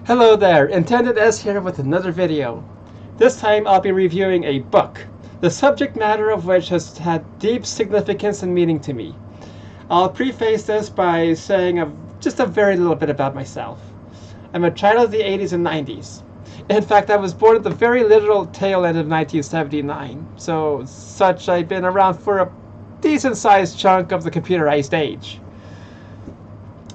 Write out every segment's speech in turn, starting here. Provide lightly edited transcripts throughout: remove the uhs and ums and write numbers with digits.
Hello there, Intendant S here with another video. This time I'll be reviewing a book, the subject matter of which has had deep significance and meaning to me. I'll preface this by saying just a very little bit about myself. I'm a child of the 80s and 90s. In fact, I was born at the very literal tail end of 1979, so such I've been around for a decent-sized chunk of the computerized age.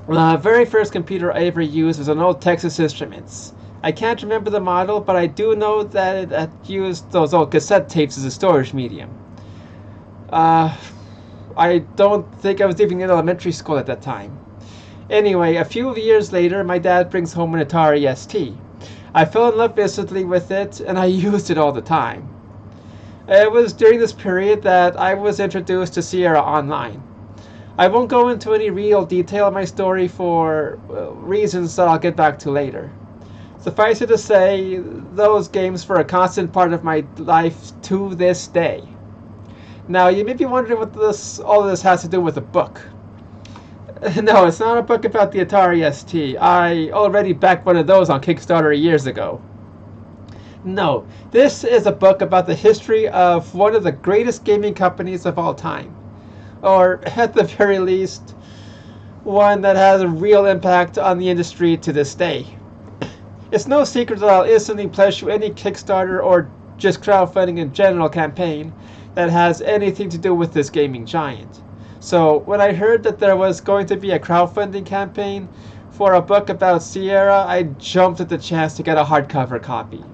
The very first computer I ever used was an old Texas Instruments. I can't remember the model, but I do know that it used those old cassette tapes as a storage medium. I don't think I was even in elementary school at that time. Anyway, a few years later, my dad brings home an Atari ST. I fell in love instantly with it, and I used it all the time. It was during this period that I was introduced to Sierra Online. I won't go into any real detail of my story for reasons that I'll get back to later. Suffice it to say, those games were a constant part of my life to this day. Now, you may be wondering what all of this has to do with a book. No, it's not a book about the Atari ST. I already backed one of those on Kickstarter years ago. No, this is a book about the history of one of the greatest gaming companies of all time. Or, at the very least, one that has a real impact on the industry to this day. It's no secret that I'll instantly pledge you any Kickstarter or just crowdfunding in general campaign that has anything to do with this gaming giant. So, when I heard that there was going to be a crowdfunding campaign for a book about Sierra, I jumped at the chance to get a hardcover copy.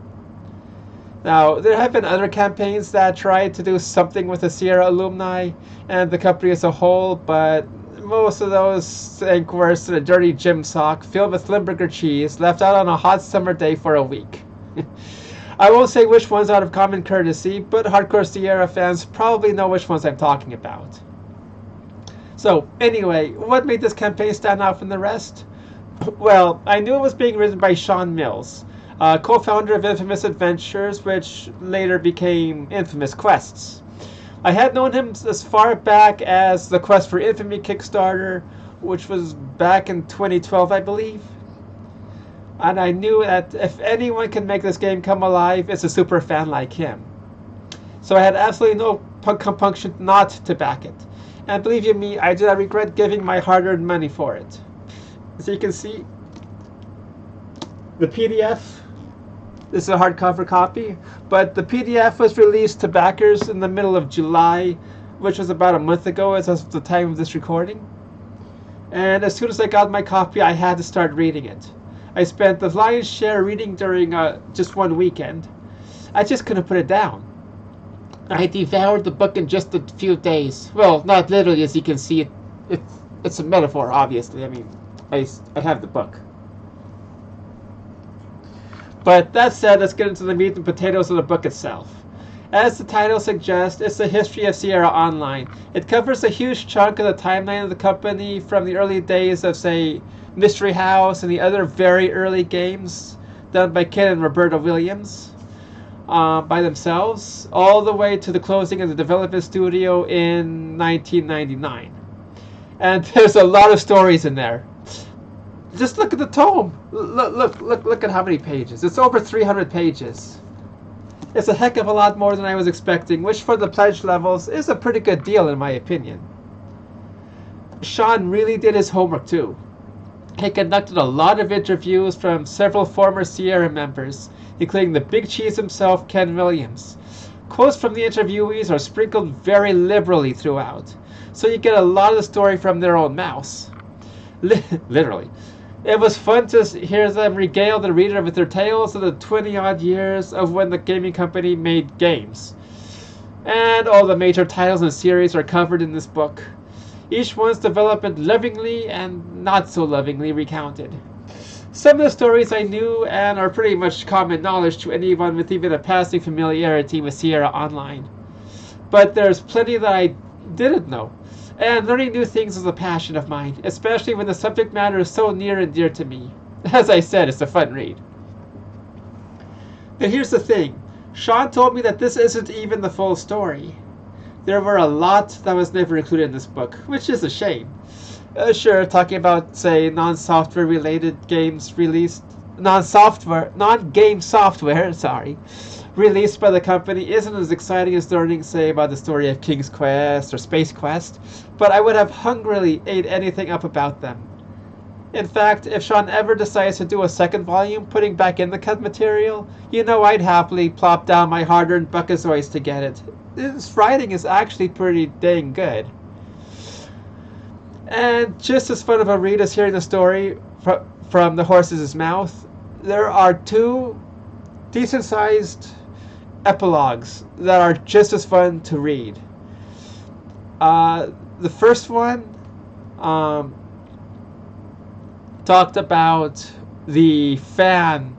Now, there have been other campaigns that tried to do something with the Sierra alumni and the company as a whole, but most of those sank worse than a dirty gym sock filled with Limburger cheese left out on a hot summer day for a week. I won't say which ones out of common courtesy, but hardcore Sierra fans probably know which ones I'm talking about. So, anyway, what made this campaign stand out from the rest? Well, I knew it was being written by Shawn Mills, co-founder of Infamous Adventures, which later became Infamous Quests. I had known him as far back as the Quest for Infamy Kickstarter, which was back in 2012, I believe. And I knew that if anyone can make this game come alive, it's a super fan like him. So I had absolutely no compunction not to back it. And believe you me, I do not regret giving my hard-earned money for it. As you can see, the PDF, this is a hardcover copy, but the PDF was released to backers in the middle of July, which was about a month ago as of the time of this recording. And as soon as I got my copy, I had to start reading it. I spent the lion's share reading during just one weekend. I just couldn't put it down. I devoured the book in just a few days. Well, not literally, as you can see. It's a metaphor, obviously. I mean, I have the book. But that said, let's get into the meat and potatoes of the book itself. As the title suggests, it's the history of Sierra Online. It covers a huge chunk of the timeline of the company from the early days of, say, Mystery House and the other very early games done by Ken and Roberta Williams by themselves, all the way to the closing of the development studio in 1999. And there's a lot of stories in there. Just look at the tome. Look at how many pages. It's over 300 pages. It's a heck of a lot more than I was expecting, which for the pledge levels is a pretty good deal in my opinion. Shawn really did his homework too. He conducted a lot of interviews from several former Sierra members, including the big cheese himself, Ken Williams. Quotes from the interviewees are sprinkled very liberally throughout, so you get a lot of the story from their own mouths. Literally. It was fun to hear them regale the reader with their tales of the 20-odd years of when the gaming company made games. And all the major titles and series are covered in this book. Each one's development lovingly and not so lovingly recounted. Some of the stories I knew and are pretty much common knowledge to anyone with even a passing familiarity with Sierra Online. But there's plenty that I didn't know. And learning new things is a passion of mine, especially when the subject matter is so near and dear to me. As I said, it's a fun read. But here's the thing. Shawn told me that this isn't even the full story. There were a lot that was never included in this book, which is a shame. Sure, talking about, say, non-software related games released non-game software, released by the company isn't as exciting as learning, say, about the story of King's Quest or Space Quest, but I would have hungrily ate anything up about them. In fact, if Shawn ever decides to do a second volume, putting back in the cut material, I'd happily plop down my hard-earned buckazoids to get it. His writing is actually pretty dang good. And just as fun of a read as hearing the story from the horse's mouth, there are 2 decent-sized epilogues that are just as fun to read. The first one talked about the fan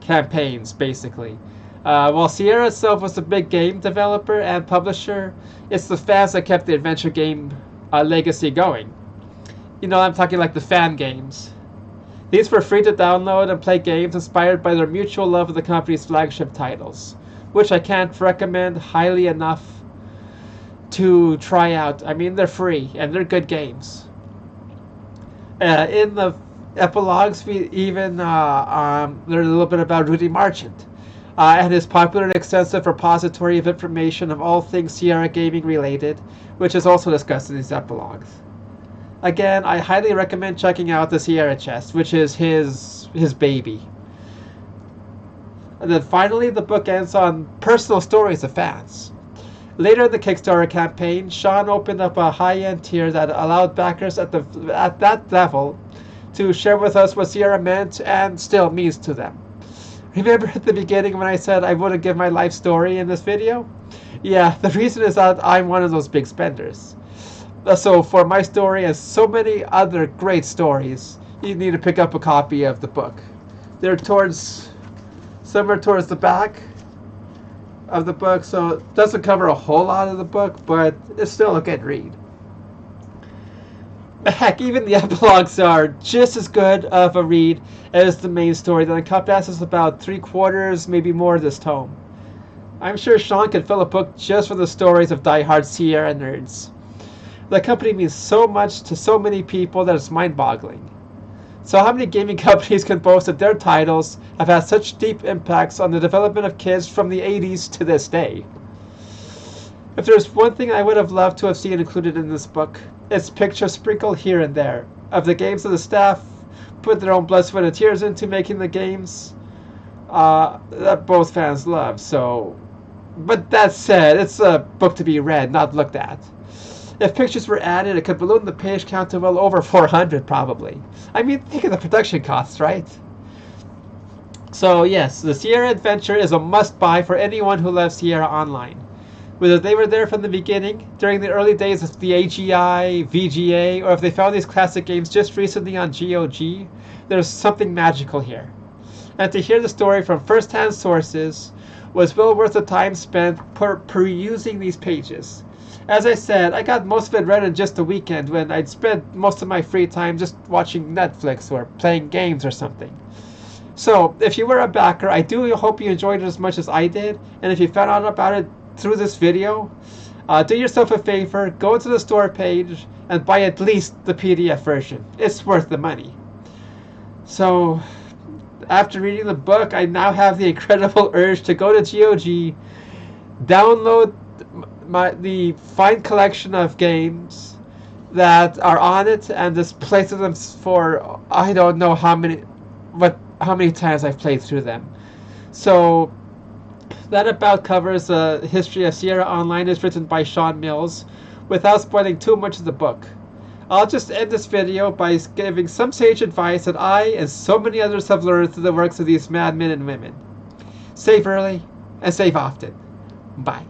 campaigns, basically. While Sierra itself was a big game developer and publisher, it's the fans that kept the adventure game legacy going. I'm talking like the fan games. These were free to download and play games inspired by their mutual love of the company's flagship titles, which I can't recommend highly enough to try out. I mean, they're free and they're good games. In the epilogues, we even learn a little bit about Rudy Marchant and his popular and extensive repository of information of all things Sierra gaming related, which is also discussed in these epilogues. Again, I highly recommend checking out the Sierra Chest, which is his baby. And then finally, the book ends on personal stories of fans. Later in the Kickstarter campaign, Shawn opened up a high-end tier that allowed backers at that level to share with us what Sierra meant and still means to them. Remember at the beginning when I said I wouldn't give my life story in this video? Yeah, the reason is that I'm one of those big spenders. So for my story and so many other great stories, you need to pick up a copy of the book. They're somewhere towards the back of the book, so it doesn't cover a whole lot of the book, but it's still a good read. Heck, even the epilogues are just as good of a read as the main story that encompasses about 3/4, maybe more of this tome. I'm sure Shawn could fill a book just for the stories of die-hard Sierra nerds. The company means so much to so many people that it's mind-boggling. So how many gaming companies can boast that their titles have had such deep impacts on the development of kids from the 80s to this day? If there's one thing I would have loved to have seen included in this book, it's pictures sprinkled here and there of the games that the staff put their own blood, sweat, and tears into making the games that both fans love. But that said, it's a book to be read, not looked at. If pictures were added, it could balloon the page count to well over 400, probably. I mean, think of the production costs, right? So yes, the Sierra Adventure is a must-buy for anyone who loves Sierra Online. Whether they were there from the beginning, during the early days of the AGI, VGA, or if they found these classic games just recently on GOG, there's something magical here. And to hear the story from first-hand sources was well worth the time spent perusing these pages. As I said, I got most of it read in just a weekend when I'd spent most of my free time just watching Netflix or playing games or something. So, if you were a backer, I do hope you enjoyed it as much as I did, and if you found out about it through this video, do yourself a favor, go to the store page and buy at least the PDF version. It's worth the money. So, after reading the book, I now have the incredible urge to go to GOG, download the fine collection of games that are on it, and just play through them for I don't know how many times I've played through them. So that about covers the history of Sierra Online, as written by Shawn Mills, without spoiling too much of the book. I'll just end this video by giving some sage advice that I and so many others have learned through the works of these madmen and women. Save early and save often. Bye.